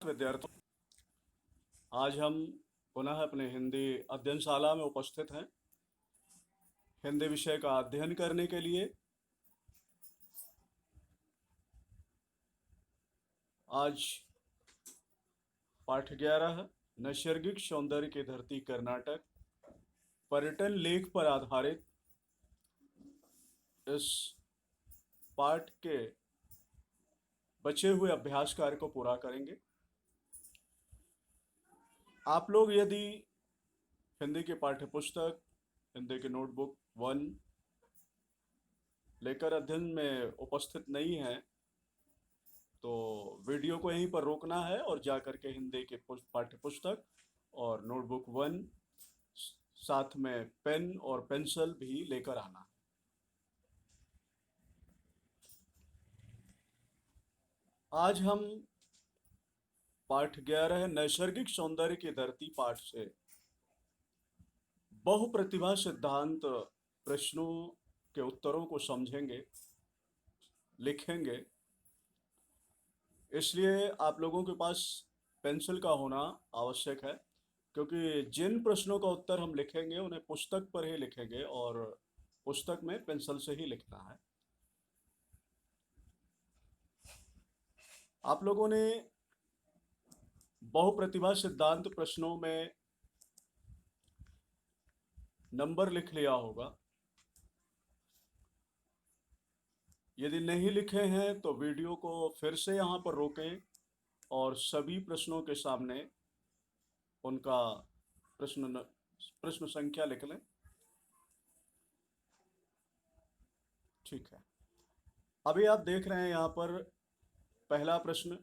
विद्यार्थियों, आज हम पुनः अपने हिंदी अध्ययनशाला में उपस्थित हैं। हिंदी विषय का अध्ययन करने के लिए आज पाठ 11 नैसर्गिक सौंदर्य की धरती कर्नाटक पर्यटन लेख पर आधारित इस पाठ के बचे हुए अभ्यास कार्य को पूरा करेंगे। आप लोग यदि हिंदी की पाठ्य पुस्तक, हिंदी की नोटबुक 1 लेकर अध्ययन में उपस्थित नहीं हैं तो वीडियो को यहीं पर रोकना है और जा करके हिंदी के पाठ्य पुस्तक और नोटबुक 1 साथ में पेन और पेंसिल भी लेकर आना है। आज हम पाठ 11 नैसर्गिक सौंदर्य की धरती पाठ से बहुप्रतिभा सिद्धांत प्रश्नों के उत्तरों को समझेंगे, लिखेंगे। इसलिए आप लोगों के पास पेंसिल का होना आवश्यक है, क्योंकि जिन प्रश्नों का उत्तर हम लिखेंगे उन्हें पुस्तक पर ही लिखेंगे और पुस्तक में पेंसिल से ही लिखना है। आप लोगों ने बहुप्रतिभा सिद्धांत प्रश्नों में नंबर लिख लिया होगा। यदि नहीं लिखे हैं तो वीडियो को फिर से यहाँ पर रोकें और सभी प्रश्नों के सामने उनका प्रश्न संख्या लिख लें। ठीक है, अभी आप देख रहे हैं यहाँ पर पहला प्रश्न,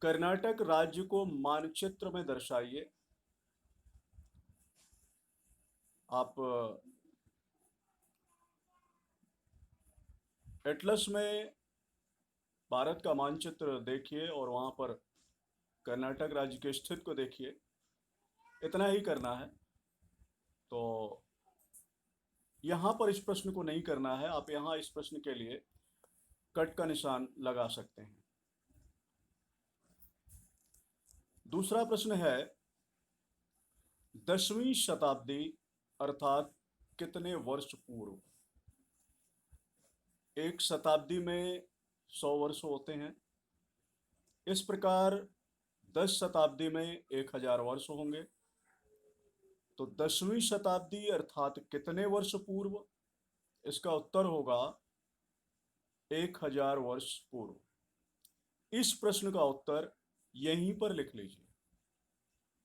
कर्नाटक राज्य को मानचित्र में दर्शाइए। आप एटलस में भारत का मानचित्र देखिए और वहाँ पर कर्नाटक राज्य के स्थिति को देखिए। इतना ही करना है। तो यहाँ पर इस प्रश्न को नहीं करना है, आप यहाँ इस प्रश्न के लिए कट का निशान लगा सकते हैं। दूसरा प्रश्न है, 10वीं शताब्दी अर्थात कितने वर्ष पूर्व? एक शताब्दी में 100 वर्ष होते हैं। इस प्रकार 10 शताब्दी में 1000 वर्ष होंगे। तो 10वीं शताब्दी अर्थात कितने वर्ष पूर्व? इसका उत्तर होगा 1000 वर्ष पूर्व। इस प्रश्न का उत्तर यहीं पर लिख लीजिए,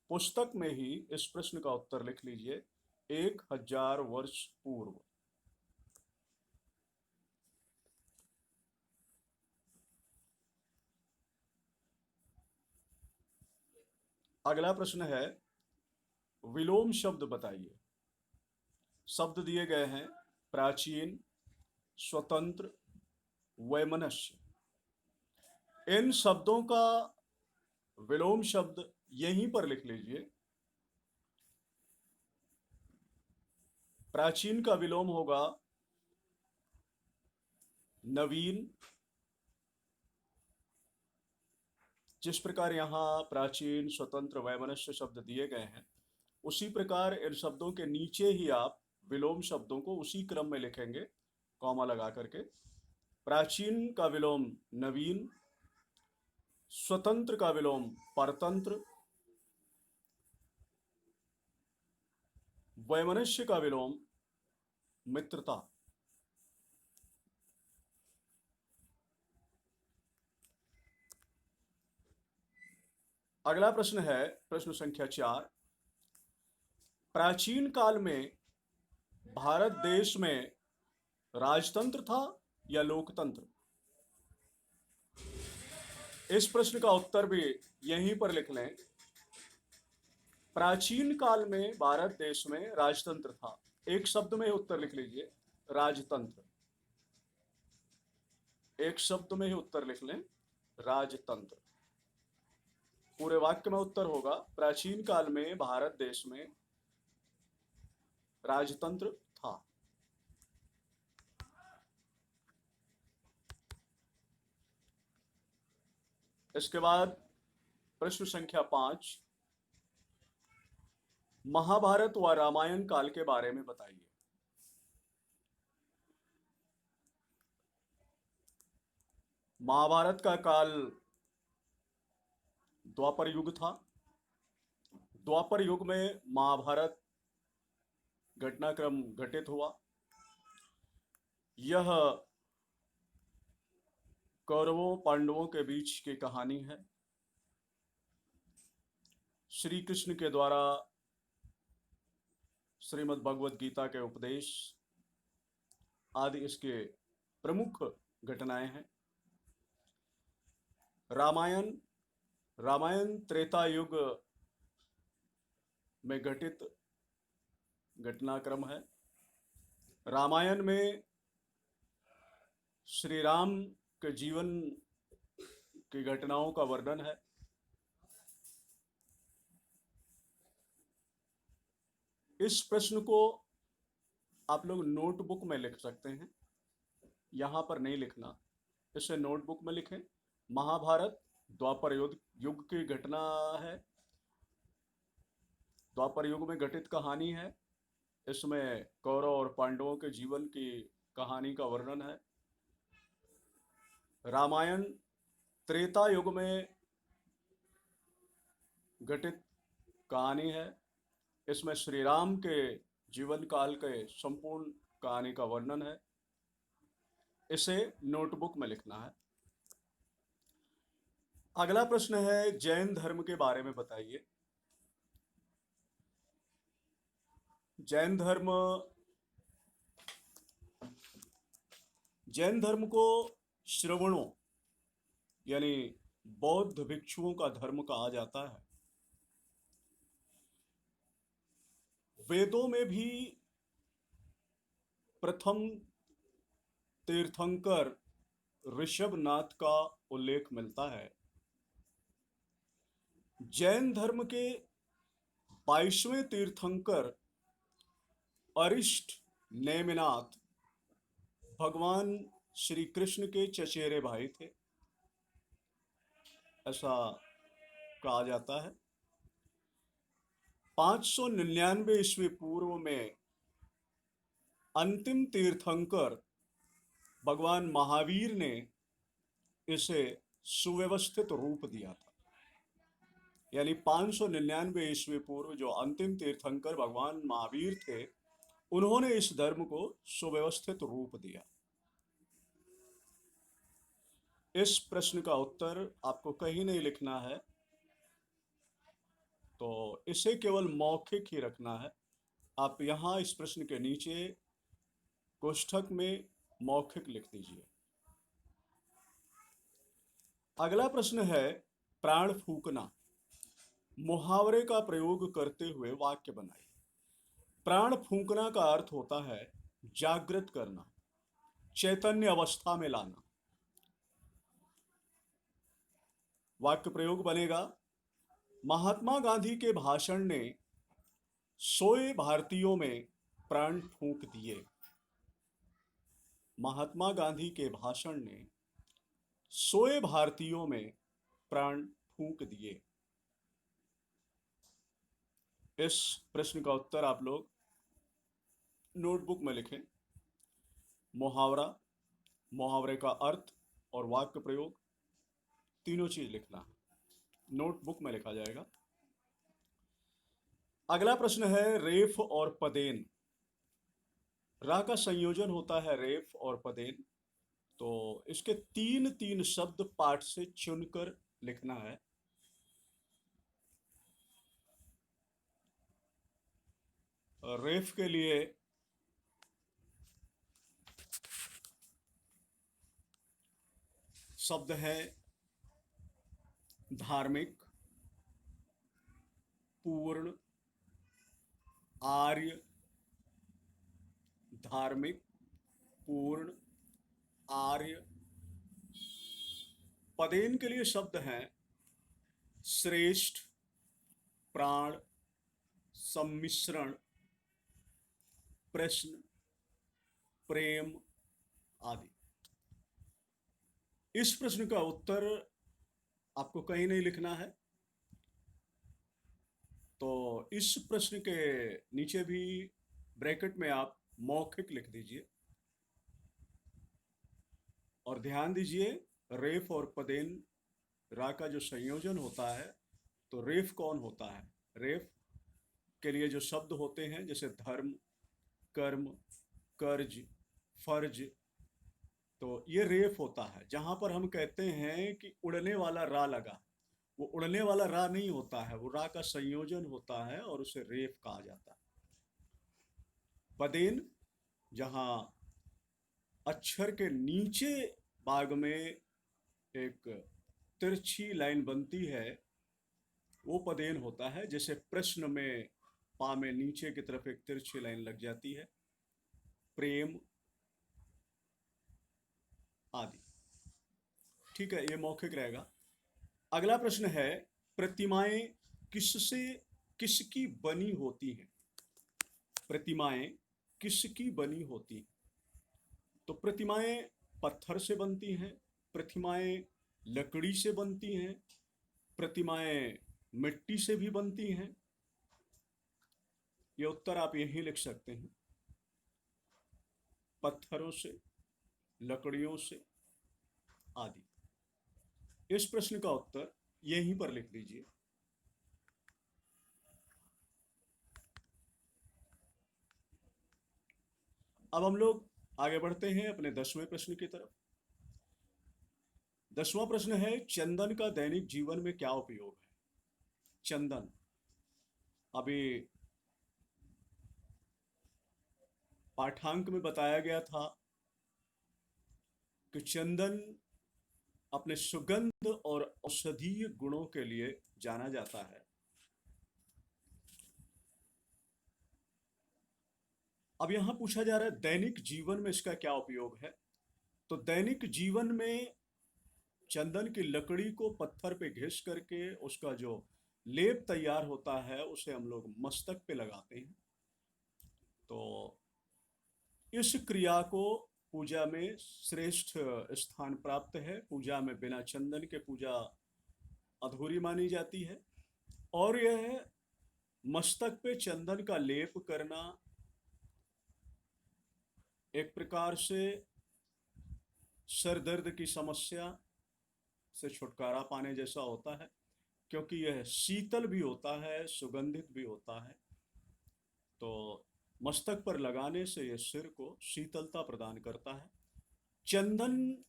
पुस्तक में ही इस प्रश्न का उत्तर लिख लीजिए, 1000 वर्ष पूर्व। अगला प्रश्न है, विलोम शब्द बताइए। शब्द दिए गए हैं, प्राचीन, स्वतंत्र, वैमनस्य। इन शब्दों का विलोम शब्द यहीं पर लिख लीजिए। प्राचीन का विलोम होगा नवीन। जिस प्रकार यहाँ प्राचीन, स्वतंत्र, वैमनस्य शब्द दिए गए हैं, उसी प्रकार इन शब्दों के नीचे ही आप विलोम शब्दों को उसी क्रम में लिखेंगे, कॉमा लगा करके। प्राचीन का विलोम नवीन, स्वतंत्र का विलोम परतंत्र, वैमनस्य का विलोम मित्रता। अगला प्रश्न है प्रश्न संख्या 4, प्राचीन काल में भारत देश में राजतंत्र था या लोकतंत्र? इस प्रश्न का उत्तर भी यहीं पर लिख लें। प्राचीन काल में भारत देश में राजतंत्र था। एक शब्द में ही उत्तर लिख लीजिए, राजतंत्र। एक शब्द में ही उत्तर लिख लें, राजतंत्र। पूरे वाक्य में उत्तर होगा, प्राचीन काल में भारत देश में राजतंत्र था। इसके बाद प्रश्न संख्या 5, महाभारत व रामायण काल के बारे में बताइए। महाभारत का काल द्वापर युग था। द्वापर युग में महाभारत घटनाक्रम घटित हुआ। यह कौरवों पांडवों के बीच की कहानी है। श्री कृष्ण के द्वारा श्रीमद् भगवद गीता के उपदेश आदि इसके प्रमुख घटनाएं हैं। रामायण रामायण त्रेता युग में घटित घटनाक्रम है। रामायण में श्री राम के जीवन की घटनाओं का वर्णन है। इस प्रश्न को आप लोग नोटबुक में लिख सकते हैं, यहाँ पर नहीं लिखना, इसे नोटबुक में लिखें। महाभारत द्वापर युग की घटना है, द्वापर युग में घटित कहानी है। इसमें कौरव और पांडवों के जीवन की कहानी का वर्णन है। रामायण त्रेता युग में घटित कहानी है। इसमें श्री राम के जीवन काल के संपूर्ण कहानी का वर्णन है। इसे नोटबुक में लिखना है। अगला प्रश्न है, जैन धर्म के बारे में बताइए। जैन धर्म को श्रवणों यानी बौद्ध भिक्षुओं का धर्म कहा जाता है। वेदों में भी प्रथम तीर्थंकर ऋषभनाथ का उल्लेख मिलता है। जैन धर्म के 22वें तीर्थंकर अरिष्ट नेमिनाथ भगवान श्री कृष्ण के चचेरे भाई थे, ऐसा कहा जाता है। 599 ईस्वी पूर्व में अंतिम तीर्थंकर भगवान महावीर ने इसे सुव्यवस्थित रूप दिया था। यानी 599 ईस्वी पूर्व जो अंतिम तीर्थंकर भगवान महावीर थे, उन्होंने इस धर्म को सुव्यवस्थित रूप दिया। इस प्रश्न का उत्तर आपको कहीं नहीं लिखना है, तो इसे केवल मौखिक ही रखना है। आप यहां इस प्रश्न के नीचे कोष्ठक में मौखिक लिख दीजिए। अगला प्रश्न है, प्राण फूकना। मुहावरे का प्रयोग करते हुए वाक्य बनाइए। प्राण फूकना का अर्थ होता है जागृत करना, चैतन्य अवस्था में लाना। वाक्य प्रयोग बनेगा, महात्मा गांधी के भाषण ने सोए भारतीयों में प्राण फूंक दिए। महात्मा गांधी के भाषण ने सोए भारतीयों में प्राण फूंक दिए। इस प्रश्न का उत्तर आप लोग नोटबुक में लिखें। मुहावरा, मुहावरे का अर्थ और वाक्य प्रयोग, तीनों चीज लिखना है, नोटबुक में लिखा जाएगा। अगला प्रश्न है, रेफ और पदेन। रा का संयोजन होता है रेफ और पदेन, तो इसके तीन तीन शब्द पाठ से चुनकर लिखना है। रेफ के लिए शब्द है धार्मिक, पूर्ण, आर्य। धार्मिक, पूर्ण, आर्य। पदेन के लिए शब्द हैं श्रेष्ठ, प्राण, सम्मिश्रण, प्रश्न, प्रेम आदि। इस प्रश्न का उत्तर आपको कहीं नहीं लिखना है, तो इस प्रश्न के नीचे भी ब्रैकेट में आप मौखिक लिख दीजिए और ध्यान दीजिए रेफ और पदेन रा का जो संयोजन होता है, तो रेफ कौन होता है? रेफ के लिए जो शब्द होते हैं जैसे धर्म, कर्म, कर्ज, फर्ज, तो ये रेफ होता है। जहां पर हम कहते हैं कि उड़ने वाला रा लगा, वो उड़ने वाला रा नहीं होता है, वो रा का संयोजन होता है और उसे रेफ कहा जाता है। पदेन, जहां अक्षर के नीचे भाग में एक तिरछी लाइन बनती है, वो पदेन होता है। जैसे प्रश्न में पा में नीचे की तरफ एक तिरछी लाइन लग जाती है, प्रेम आदि। ठीक है, ये मौखिक रहेगा। अगला प्रश्न है, प्रतिमाएं किससे किसकी बनी होती हैं? प्रतिमाएं किसकी बनी होती हैं? तो प्रतिमाएं पत्थर से बनती हैं, प्रतिमाएं लकड़ी से बनती हैं, प्रतिमाएं मिट्टी से भी बनती हैं। ये उत्तर आप यहीं लिख सकते हैं, पत्थरों से, लकड़ियों से आदि। इस प्रश्न का उत्तर यहीं पर लिख दीजिए। अब हम लोग आगे बढ़ते हैं अपने 10वें प्रश्न की तरफ। 10वां प्रश्न है, चंदन का दैनिक जीवन में क्या उपयोग है? चंदन, अभी पाठांक में बताया गया था कि चंदन अपने सुगंध और औषधीय गुणों के लिए जाना जाता है। अब यहां पूछा जा रहा है दैनिक जीवन में इसका क्या उपयोग है। तो दैनिक जीवन में चंदन की लकड़ी को पत्थर पे घिस करके उसका जो लेप तैयार होता है उसे हम लोग मस्तक पे लगाते हैं। तो इस क्रिया को पूजा में श्रेष्ठ स्थान प्राप्त है। पूजा में बिना चंदन के पूजा अधूरी मानी जाती है। और यह मस्तक पे चंदन का लेप करना एक प्रकार से सर दर्द की समस्या से छुटकारा पाने जैसा होता है, क्योंकि यह शीतल भी होता है, सुगंधित भी होता है। तो मस्तक पर लगाने से यह सिर को शीतलता प्रदान करता है। चंदन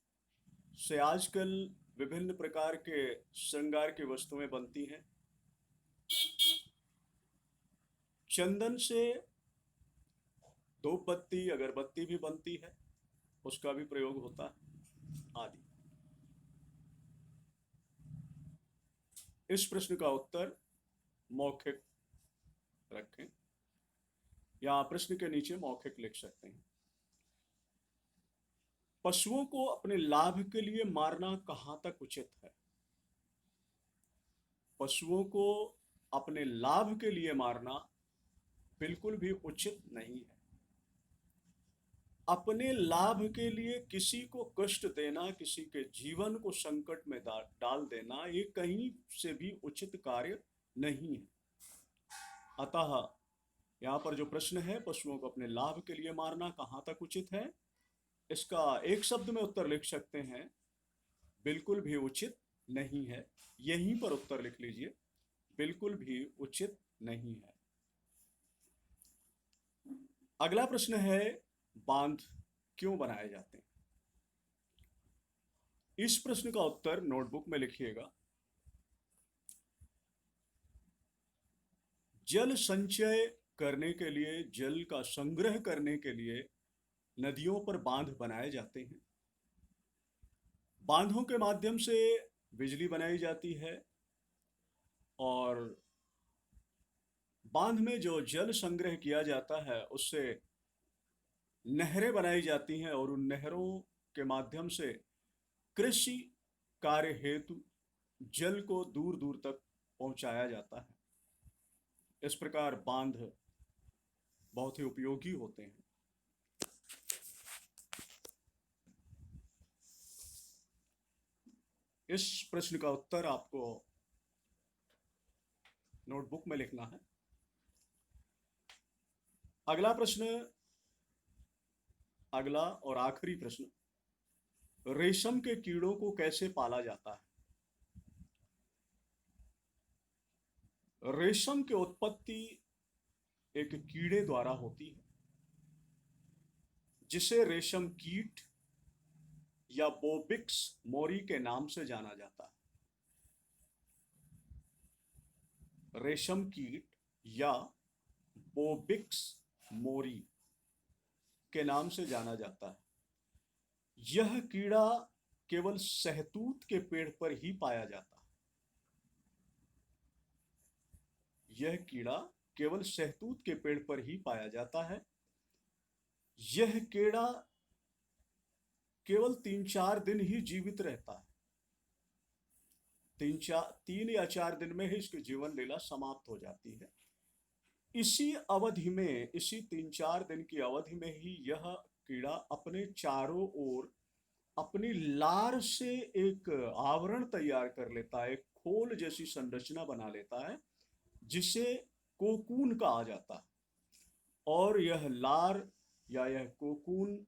से आजकल विभिन्न प्रकार के श्रृंगार की वस्तुएं बनती हैं। चंदन से धूप बत्ती, अगरबत्ती भी बनती है, उसका भी प्रयोग होता है आदि। इस प्रश्न का उत्तर मौखिक रखें या प्रश्न के नीचे मौखिक लिख सकते हैं। पशुओं को अपने लाभ के लिए मारना कहां तक उचित है? पशुओं को अपने लाभ के लिए मारना बिल्कुल भी उचित नहीं है। अपने लाभ के लिए किसी को कष्ट देना, किसी के जीवन को संकट में डाल देना, ये कहीं से भी उचित कार्य नहीं है। अतः यहाँ पर जो प्रश्न है, पशुओं को अपने लाभ के लिए मारना कहाँ तक उचित है, इसका एक शब्द में उत्तर लिख सकते हैं, बिल्कुल भी उचित नहीं है। यहीं पर उत्तर लिख लीजिए, बिल्कुल भी उचित नहीं है। अगला प्रश्न है, बांध क्यों बनाए जाते हैं? इस प्रश्न का उत्तर नोटबुक में लिखिएगा। जल संचय करने के लिए, जल का संग्रह करने के लिए नदियों पर बांध बनाए जाते हैं। बांधों के माध्यम से बिजली बनाई जाती है और बांध में जो जल संग्रह किया जाता है उससे नहरें बनाई जाती हैं और उन नहरों के माध्यम से कृषि कार्य हेतु जल को दूर दूर तक पहुंचाया जाता है। इस प्रकार बांध बहुत ही उपयोगी होते हैं। इस प्रश्न का उत्तर आपको नोटबुक में लिखना है। अगला प्रश्न, अगला और आखिरी प्रश्न, रेशम के कीड़ों को कैसे पाला जाता है? रेशम की उत्पत्ति एक कीड़े द्वारा होती है जिसे रेशम कीट या बोबिक्स मोरी के नाम से जाना जाता है। रेशम कीट या बोबिक्स मोरी के नाम से जाना जाता है। यह कीड़ा केवल शहतूत के पेड़ पर ही पाया जाता है। यह कीड़ा केवल शहतूत के पेड़ पर ही पाया जाता है। यह कीड़ा केवल 3-4 दिन ही जीवित रहता है। 3 या 4 दिन में ही इसकी जीवन लीला समाप्त हो जाती है। इसी अवधि में, इसी 3-4 दिन की अवधि में ही यह कीड़ा अपने चारों ओर अपनी लार से एक आवरण तैयार कर लेता है, एक खोल जैसी संरचना बना लेता है जिसे कोकून कहा जाता है। और यह लार या यह कोकून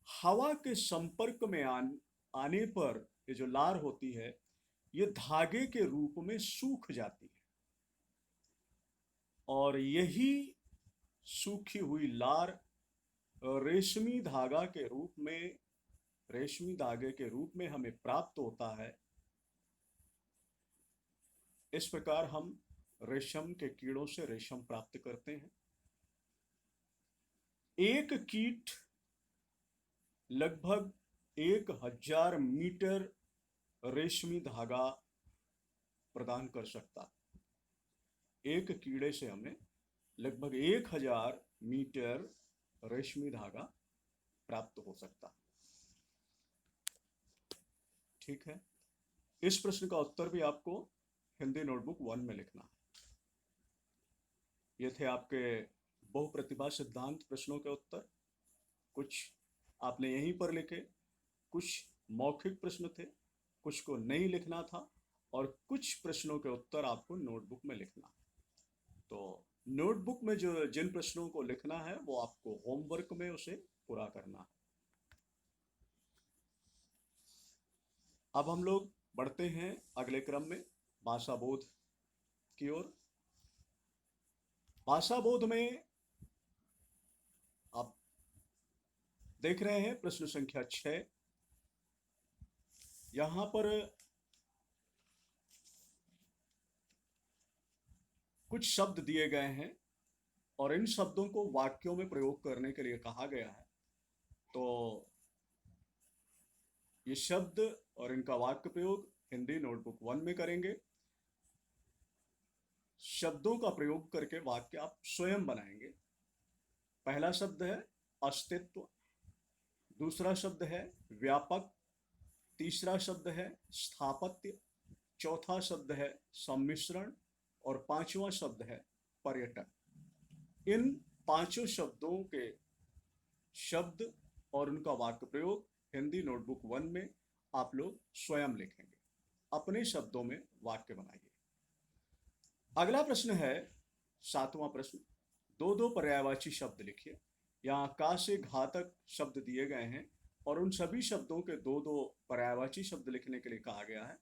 हवा के संपर्क में आने पर ये जो लार होती है ये धागे के रूप में सूख जाती है और यही सूखी हुई लार रेशमी धागा के रूप में, रेशमी धागे के रूप में हमें प्राप्त होता है। इस प्रकार हम रेशम के कीड़ों से रेशम प्राप्त करते हैं। एक कीट लगभग 1000 मीटर रेशमी धागा प्रदान कर सकता। एक कीड़े से हमें लगभग 1000 मीटर रेशमी धागा प्राप्त हो सकता। ठीक है, इस प्रश्न का उत्तर भी आपको हिंदी नोटबुक 1 में लिखना है। ये थे आपके बहुप्रतिभा सिद्धांत प्रश्नों के उत्तर। कुछ आपने यहीं पर लिखे, कुछ मौखिक प्रश्न थे, कुछ को नहीं लिखना था और कुछ प्रश्नों के उत्तर आपको नोटबुक में लिखना। तो नोटबुक में जो जिन प्रश्नों को लिखना है वो आपको होमवर्क में उसे पूरा करना है। अब हम लोग बढ़ते हैं अगले क्रम में भाषा बोध की ओर। भाषा बोध में आप देख रहे हैं प्रश्न संख्या 6। यहां पर कुछ शब्द दिए गए हैं और इन शब्दों को वाक्यों में प्रयोग करने के लिए कहा गया है। तो ये शब्द और इनका वाक्य प्रयोग हिंदी नोटबुक 1 में करेंगे। शब्दों का प्रयोग करके वाक्य आप स्वयं बनाएंगे। पहला शब्द है अस्तित्व, दूसरा शब्द है व्यापक, तीसरा शब्द है स्थापत्य, चौथा शब्द है सम्मिश्रण और पांचवा शब्द है पर्यटन। इन पांचों शब्दों के शब्द और उनका वाक्य प्रयोग हिंदी नोटबुक 1 में आप लोग स्वयं लिखेंगे। अपने शब्दों में वाक्य बनाइए। अगला प्रश्न है 7वां प्रश्न। 2-2 पर्यायवाची शब्द लिखिए। यहाँ का से घातक शब्द दिए गए हैं और उन सभी शब्दों के 2-2 पर्यायवाची शब्द लिखने के लिए कहा गया है।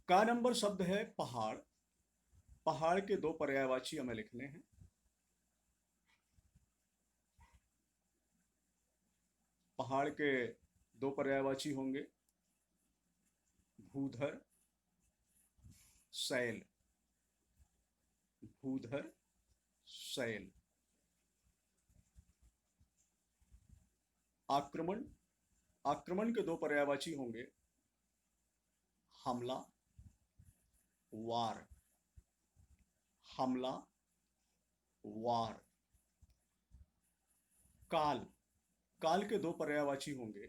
का नंबर शब्द है पहाड़। पहाड़ के 2 पर्यायवाची हमें लिखने हैं। पहाड़ के 2 पर्यायवाची होंगे भूधर, शैल। भूधर, शैल। आक्रमण, आक्रमण के 2 पर्यायवाची होंगे हमला, वार। हमला, वार। काल, काल के 2 पर्यायवाची होंगे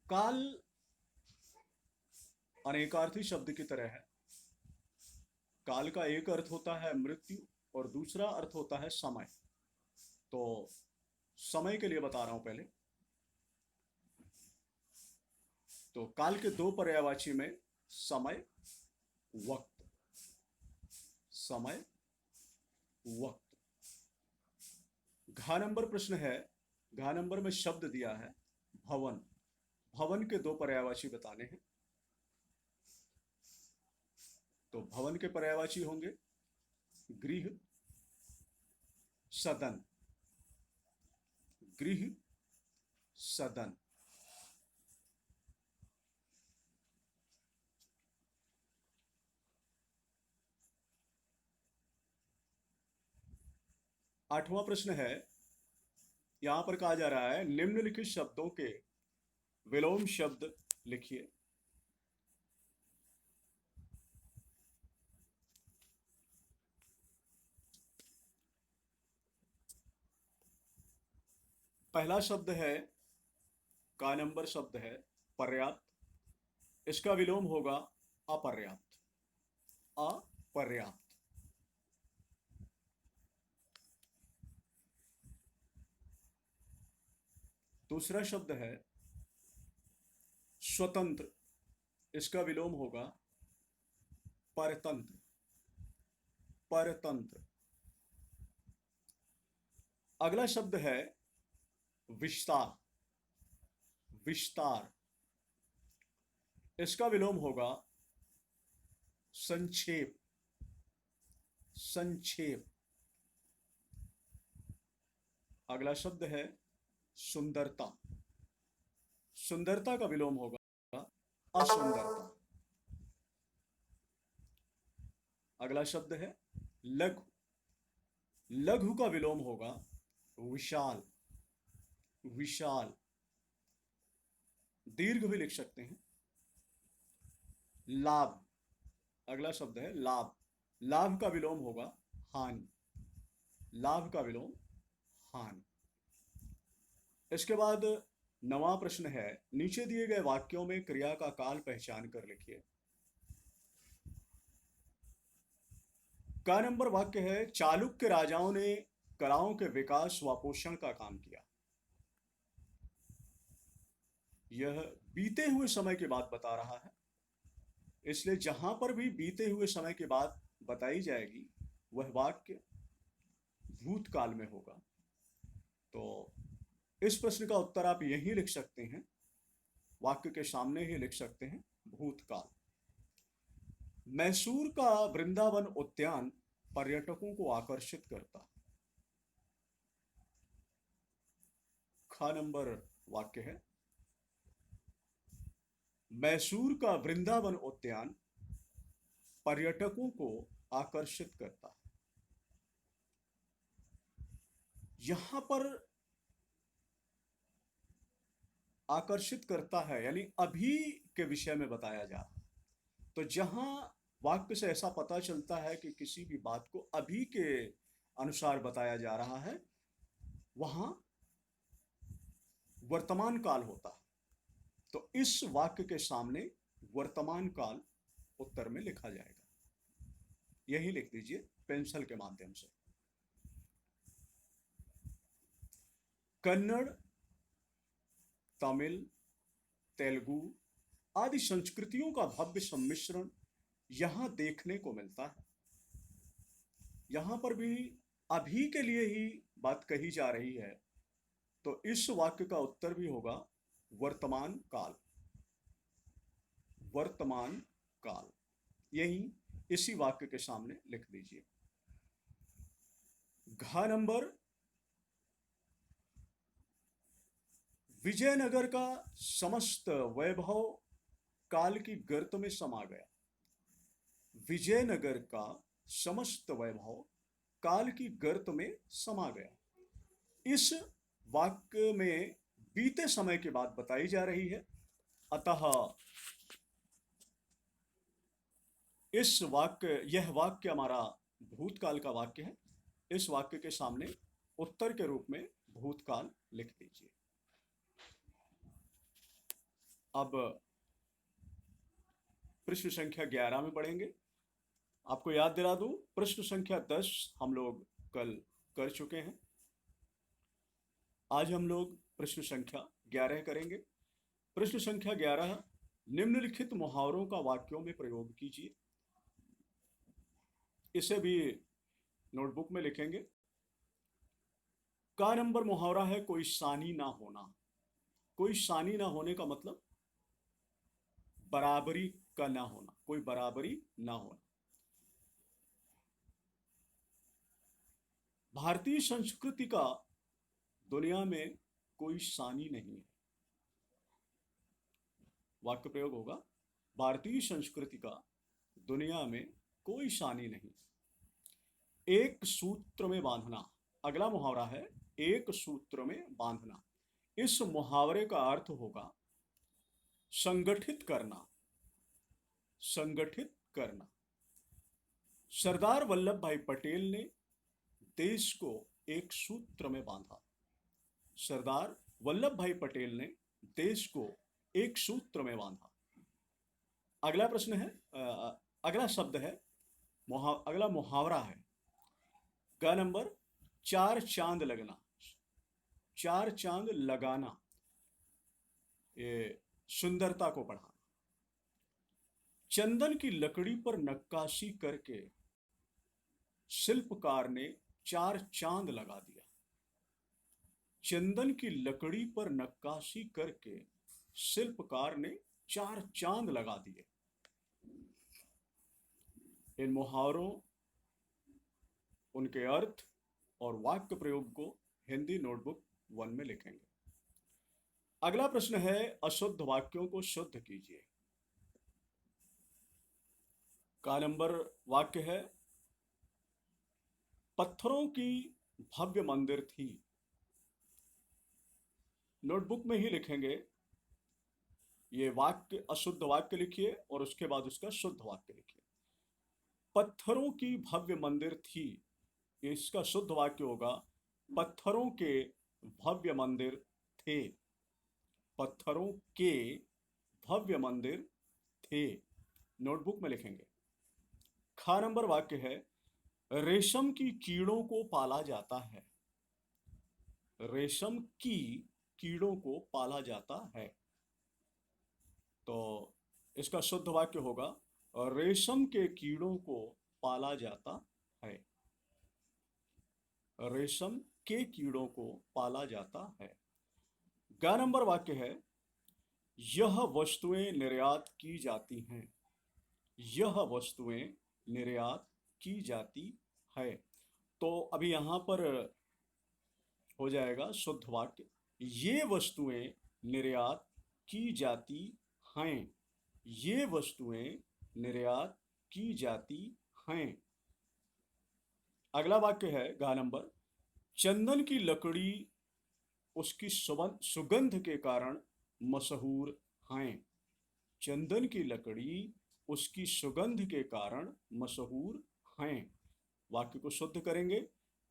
काल। अनेकार्थी शब्द की तरह है। काल का एक अर्थ होता है मृत्यु और दूसरा अर्थ होता है समय। तो समय के लिए बता रहा हूं पहले। तो काल के 2 पर्यायवाची में समय वक्त, समय, वक्त। घ नंबर प्रश्न है, घ नंबर में शब्द दिया है भवन। भवन के दो पर्यायवाची बताने हैं। तो भवन के पर्यायवाची होंगे गृह, सदन। गृह, सदन। आठवां प्रश्न है, यहां पर कहा जा रहा है निम्नलिखित शब्दों के विलोम शब्द लिखिए। पहला शब्द है, का नंबर शब्द है पर्याप्त। इसका विलोम होगा अपर्याप्त। अपर्याप्त। दूसरा शब्द है स्वतंत्र। इसका विलोम होगा परतंत्र। परतंत्र। अगला शब्द है विस्तार। विस्तार। इसका विलोम होगा संक्षेप। संक्षेप। अगला शब्द है सुंदरता। सुंदरता का विलोम होगा असुंदरता। अगला शब्द है लघु। लघु का विलोम होगा विशाल। विशाल। दीर्घ भी लिख सकते हैं लाभ। अगला शब्द है लाभ। लाभ का विलोम होगा हानि। लाभ का विलोम हानि। इसके बाद नवा प्रश्न है, नीचे दिए गए वाक्यों में क्रिया का काल पहचान कर लिखिए। का नंबर वाक्य है, चालुक्य राजाओं ने कलाओं के विकास व पोषण का काम किया। यह बीते हुए समय की बात बता रहा है, इसलिए जहां पर भी बीते हुए समय की बात बताई जाएगी वह वाक्य भूतकाल में होगा। तो इस प्रश्न का उत्तर आप यही लिख सकते हैं, वाक्य के सामने ही लिख सकते हैं भूतकाल। मैसूर का वृंदावन उद्यान पर्यटकों को आकर्षित करता। ख नंबर वाक्य है, मैसूर का वृंदावन उद्यान पर्यटकों को आकर्षित करता। यहां पर आकर्षित करता है यानी अभी के विषय में बताया जा रहा है। तो जहां वाक्य से ऐसा पता चलता है कि किसी भी बात को अभी के अनुसार बताया जा रहा है, वहां वर्तमान काल होता है। तो इस वाक्य के सामने वर्तमान काल उत्तर में लिखा जाएगा। यही लिख दीजिए पेंसिल के माध्यम से। कन्नड़, तमिल, तेलुगु आदि संस्कृतियों का भव्य सम्मिश्रण यहां देखने को मिलता है। यहां पर भी अभी के लिए ही बात कही जा रही है, तो इस वाक्य का उत्तर भी होगा वर्तमान काल। वर्तमान काल। यही इसी वाक्य के सामने लिख दीजिए। घ नंबर, विजयनगर का समस्त वैभव काल की गर्त में समा गया। विजयनगर का समस्त वैभव काल की गर्त में समा गया। इस वाक्य में बीते समय की बात बताई जा रही है, अतः यह वाक्य हमारा भूतकाल का वाक्य है। इस वाक्य के सामने उत्तर के रूप में भूतकाल लिख दीजिए। अब प्रश्न संख्या 11 में पढ़ेंगे। आपको याद दिला दूं, प्रश्न संख्या 10 हम लोग कल कर चुके हैं। आज हम लोग प्रश्न संख्या 11 करेंगे। प्रश्न संख्या 11, निम्नलिखित मुहावरों का वाक्यों में प्रयोग कीजिए। इसे भी नोटबुक में लिखेंगे। का नंबर मुहावरा है कोई सानी ना होना। कोई सानी ना होने का मतलब बराबरी का ना होना, कोई बराबरी ना होना। भारतीय संस्कृति का दुनिया में कोई सानी नहीं है। वाक्य प्रयोग होगा, भारतीय संस्कृति का दुनिया में कोई सानी नहीं। एक सूत्र में बांधना, अगला मुहावरा है एक सूत्र में बांधना। इस मुहावरे का अर्थ होगा संगठित करना, संगठित करना। सरदार वल्लभ भाई पटेल ने देश को एक सूत्र में बांधा। सरदार वल्लभ भाई पटेल ने देश को एक सूत्र में बांधा। अगला प्रश्न है, अगला शब्द है, अगला मुहावरा है ग नंबर, चार चांद लगना। चार चांद लगाना, ये सुंदरता को बढ़ाना। चंदन की लकड़ी पर नक्काशी करके शिल्पकार ने चार चांद लगा दिया। चंदन की लकड़ी पर नक्काशी करके शिल्पकार ने चार चांद लगा दिए। इन मुहावरों, उनके अर्थ और वाक्य प्रयोग को हिंदी नोटबुक 1 में लिखेंगे। अगला प्रश्न है अशुद्ध वाक्यों को शुद्ध कीजिए। का नंबर वाक्य है पत्थरों की भव्य मंदिर थी। नोटबुक में ही लिखेंगे, ये वाक्य अशुद्ध वाक्य लिखिए और उसके बाद उसका शुद्ध वाक्य लिखिए। पत्थरों की भव्य मंदिर थी, इसका शुद्ध वाक्य होगा पत्थरों के भव्य मंदिर थे। पत्थरों के भव्य मंदिर थे। नोटबुक में लिखेंगे। खा नंबर वाक्य है रेशम की कीड़ों को पाला जाता है। रेशम की कीड़ों को पाला जाता है, तो इसका शुद्ध वाक्य होगा रेशम के कीड़ों को पाला जाता है। रेशम के कीड़ों को पाला जाता है। ग नंबर वाक्य है यह वस्तुएं निर्यात की जाती हैं। यह वस्तुएं निर्यात की जाती है, तो अभी यहां पर हो जाएगा शुद्ध वाक्य ये वस्तुएं निर्यात की जाती हैं। ये वस्तुएं निर्यात की जाती हैं। अगला वाक्य है गा नंबर, चंदन की लकड़ी उसकी सुगंध के कारण मशहूर हैं। चंदन की लकड़ी उसकी सुगंध के कारण मशहूर हैं। वाक्य को शुद्ध करेंगे,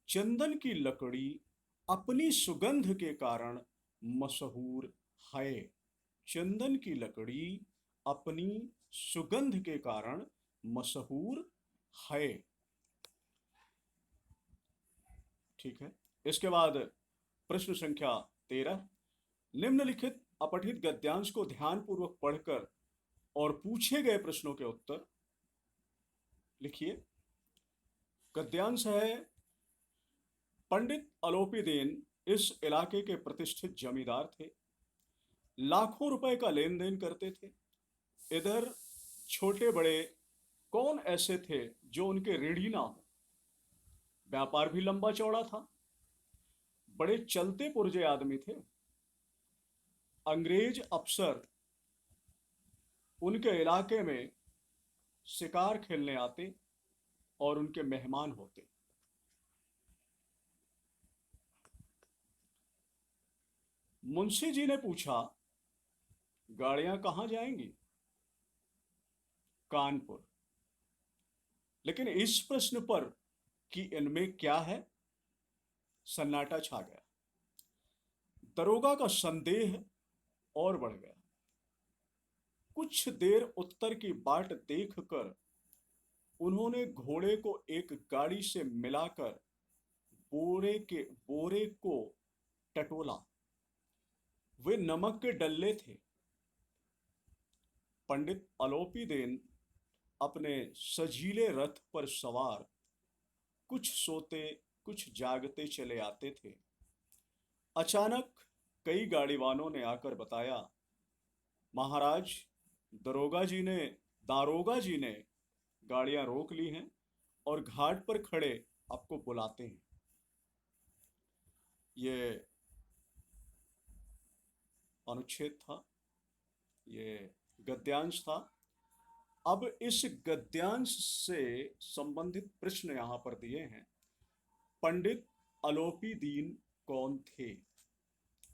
चंदन की लकड़ी अपनी सुगंध के कारण मशहूर है। चंदन की लकड़ी अपनी सुगंध के कारण मशहूर है। ठीक है। इसके बाद प्रश्न संख्या 13, निम्नलिखित अपठित गद्यांश को ध्यानपूर्वक पढ़कर और पूछे गए प्रश्नों के उत्तर लिखिए। गद्यांश है पंडित अलोपीदीन इस इलाके के प्रतिष्ठित जमींदार थे। लाखों रुपए का लेन देन करते थे। इधर छोटे बड़े कौन ऐसे थे जो उनके ऋणी ना हो। व्यापार भी लंबा चौड़ा था। बड़े चलते पुर्जे आदमी थे। अंग्रेज अफसर उनके इलाके में शिकार खेलने आते और उनके मेहमान होते। मुंशी जी ने पूछा गाड़ियां कहां जाएंगी? कानपुर। लेकिन इस प्रश्न पर कि इनमें क्या है, सन्नाटा छा गया। दरोगा का संदेह और बढ़ गया। कुछ देर उत्तर की बाट देखकर उन्होंने घोड़े को एक गाड़ी से मिलाकर बोरे को टटोला। वे नमक के डल्ले थे। पंडित अलोपीदीन अपने सजीले रथ पर सवार कुछ सोते कुछ जागते चले आते थे। अचानक कई गाड़ीवानों ने आकर बताया, महाराज, दारोगा जी ने गाड़ियां रोक ली हैं और घाट पर खड़े आपको बुलाते हैं। ये अनुच्छेद था, ये गद्यांश था। अब इस गद्यांश से संबंधित प्रश्न यहां पर दिए हैं। पंडित अलोपी दीन कौन थे?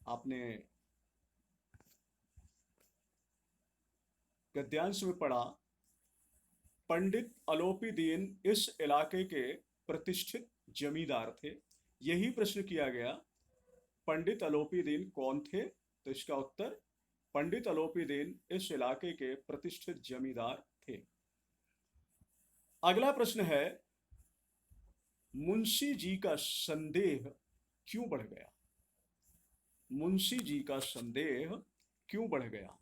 आपने गद्यांश में पढ़ा, पंडित अलोपी दीन इस इलाके के प्रतिष्ठित जमींदार थे। यही प्रश्न किया गया, पंडित अलोपी दीन कौन थे? तो इसका उत्तर, पंडित अलोपी दीन इस इलाके के प्रतिष्ठित जमींदार थे। अगला प्रश्न है, मुंशी जी का संदेह क्यों बढ़ गया? मुंशी जी का संदेह क्यों बढ़ गया?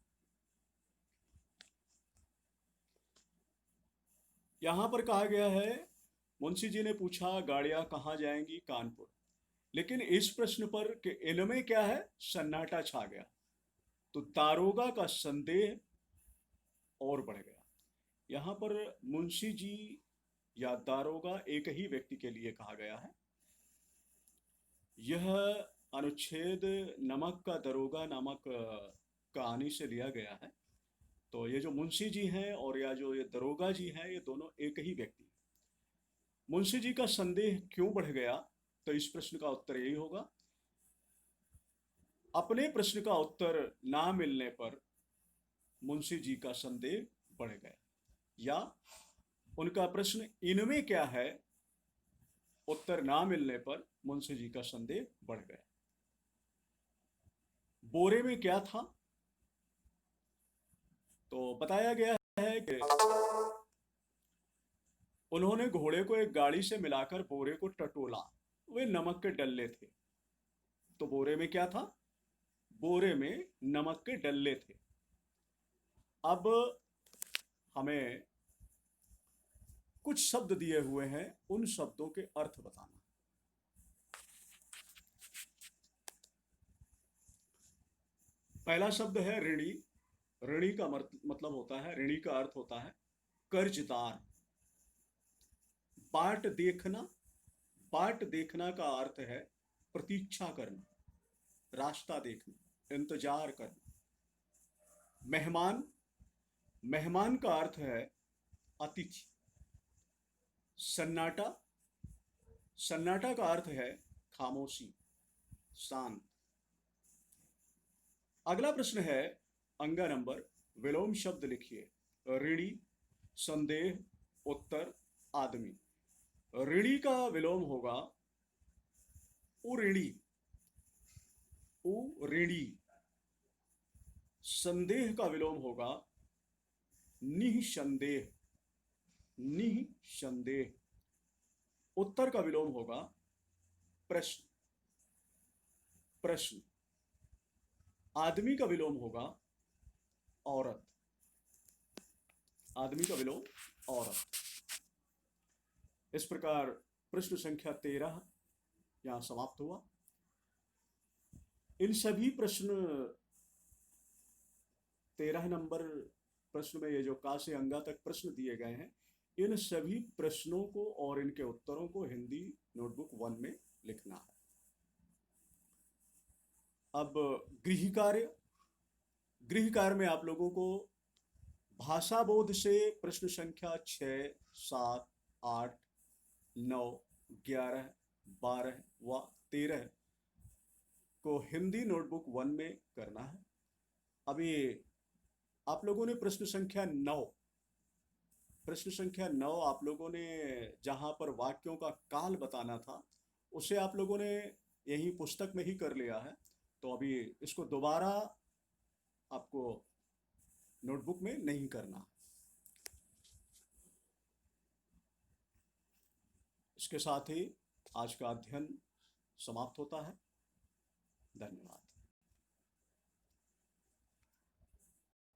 यहां पर कहा गया है, मुंशी जी ने पूछा गाड़ियां कहां जाएंगी? कानपुर। लेकिन इस प्रश्न पर कि इनमें क्या है, सन्नाटा छा गया, तो दारोगा का संदेह और बढ़ गया। यहां पर मुंशी जी या दारोगा एक ही व्यक्ति के लिए कहा गया है। यह अनुच्छेद नमक का दरोगा नामक कहानी से लिया गया है। तो ये जो मुंशी जी हैं और या जो ये दरोगा जी हैं, ये दोनों एक ही व्यक्ति हैं। मुंशी जी का संदेह क्यों बढ़ गया? तो इस प्रश्न का उत्तर यही होगा, अपने प्रश्न का उत्तर ना मिलने पर मुंशी जी का संदेह बढ़ गया, या उनका प्रश्न इनमें क्या है, उत्तर ना मिलने पर मुंशी जी का संदेह बढ़ गया। बोरे में क्या था? तो बताया गया है कि उन्होंने घोड़े को एक गाड़ी से मिलाकर बोरे को टटोला। वे नमक के डल्ले थे। तो बोरे में क्या था? बोरे में नमक के डल्ले थे। अब हमें कुछ शब्द दिए हुए हैं, उन शब्दों के अर्थ बताना। पहला शब्द है ऋणी। ऋणी का मतलब होता है, ऋणी का अर्थ होता है कर्जदार। बाट देखना। बाट देखना का अर्थ है प्रतीक्षा करना, रास्ता देखना, इंतजार करना। मेहमान। मेहमान का अर्थ है अतिथि। सन्नाटा। सन्नाटा का अर्थ है खामोशी, शांत। अगला प्रश्न है, अंगा नंबर, विलोम शब्द लिखिए। ऋणी, संदेह, उत्तर, आदमी। ऋणी का विलोम होगा उऋणी। उऋणी। संदेह का विलोम होगा निःसंदेह। निःसंदेह। उत्तर का विलोम होगा प्रश्न। प्रश्न। आदमी का विलोम होगा औरत। आदमी का विलोम औरत। इस प्रकार प्रश्न संख्या 13 यहां समाप्त हुआ। इन सभी प्रश्न 13 नंबर प्रश्न में ये जो का से अंगा तक प्रश्न दिए गए हैं, इन सभी प्रश्नों को और इनके उत्तरों को हिंदी नोटबुक 1 में लिखना है। अब गृह कार्य। गृह कार्य में आप लोगों को भाषा बोध से प्रश्न संख्या 6, 7, 8, 9, 11, 12 व 13 को हिंदी नोटबुक 1 में करना है। अभी आप लोगों ने प्रश्न संख्या 9 आप लोगों ने जहां पर वाक्यों का काल बताना था, उसे आप लोगों ने यही पुस्तक में ही कर लिया है। तो अभी इसको दोबारा आपको नोटबुक में नहीं करना। इसके साथ ही आज का अध्ययन समाप्त होता है। धन्यवाद।